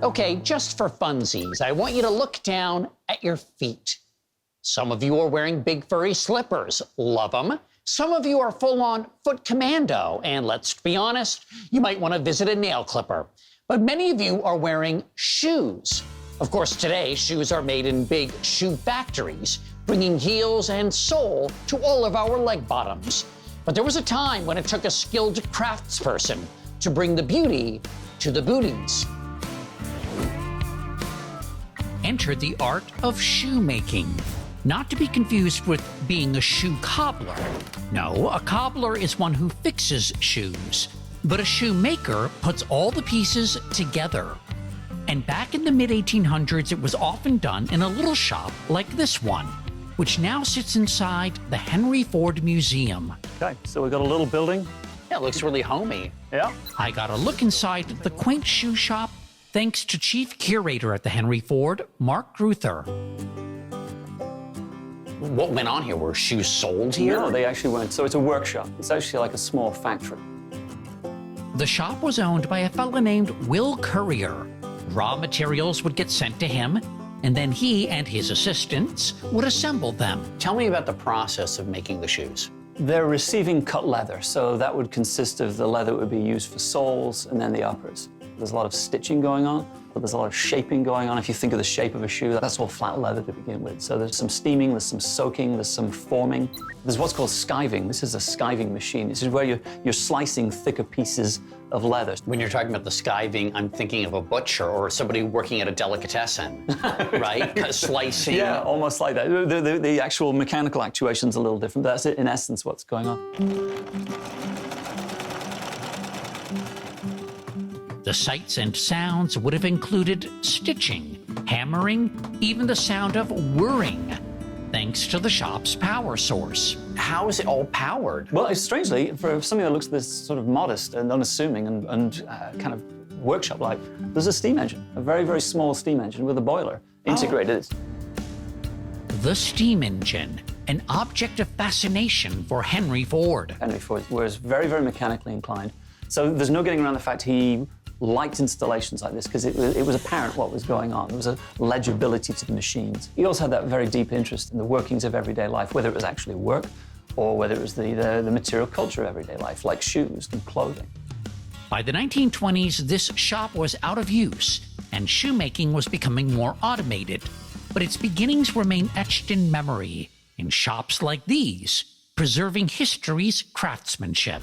Okay, just for funsies, I want you to look down at your feet. Some of you are wearing big furry slippers. Love them. Some of you are full-on foot commando, and let's be honest, you might want to visit a nail clipper. But many of you are wearing shoes. Of course, today, shoes are made in big shoe factories, bringing heels and sole to all of our leg bottoms. But there was a time when it took a skilled craftsperson to bring the beauty to the booties. Enter the art of shoemaking. Not to be confused with being a shoe cobbler. No, a cobbler is one who fixes shoes. But a shoemaker puts all the pieces together. And back in the mid-1800s, it was often done in a little shop like this one, which now sits inside the Henry Ford Museum. Okay, so we've got a little building. Yeah, it looks really homey. Yeah. I got a look inside the quaint shoe shop thanks to Chief Curator at the Henry Ford, Marc Greuther. What went on here? Were shoes sold here? No, they actually weren't. So it's a workshop. It's actually like a small factory. The shop was owned by a fellow named Will Currier. Raw materials would get sent to him, and then he and his assistants would assemble them. Tell me about the process of making the shoes. They're receiving cut leather, so that would consist of the leather that would be used for soles and then the uppers. There's a lot of stitching going on, but there's a lot of shaping going on. If you think of the shape of a shoe, that's all flat leather to begin with. So there's some steaming, there's some soaking, there's some forming. There's what's called skiving. This is a skiving machine. This is where you're slicing thicker pieces of leather. When you're talking about the skiving, I'm thinking of a butcher or somebody working at a delicatessen, right? Slicing. Yeah, almost like that. The actual mechanical actuation's a little different, but that's in essence what's going on. The sights and sounds would have included stitching, hammering, even the sound of whirring, thanks to the shop's power source. How is it all powered? Well, it's strangely, for something that looks this sort of modest and unassuming and kind of workshop-like, there's a steam engine, a very, very small steam engine with a boiler integrated. The steam engine, an object of fascination for Henry Ford. Henry Ford was very, very mechanically inclined. So there's no getting around the fact he liked installations like this because it was apparent what was going on. There was a legibility to the machines. He also had that very deep interest in the workings of everyday life, whether it was actually work or whether it was the material culture of everyday life, like shoes and clothing. By the 1920s, this shop was out of use, and shoemaking was becoming more automated. But its beginnings remain etched in memory in shops like these, preserving history's craftsmanship.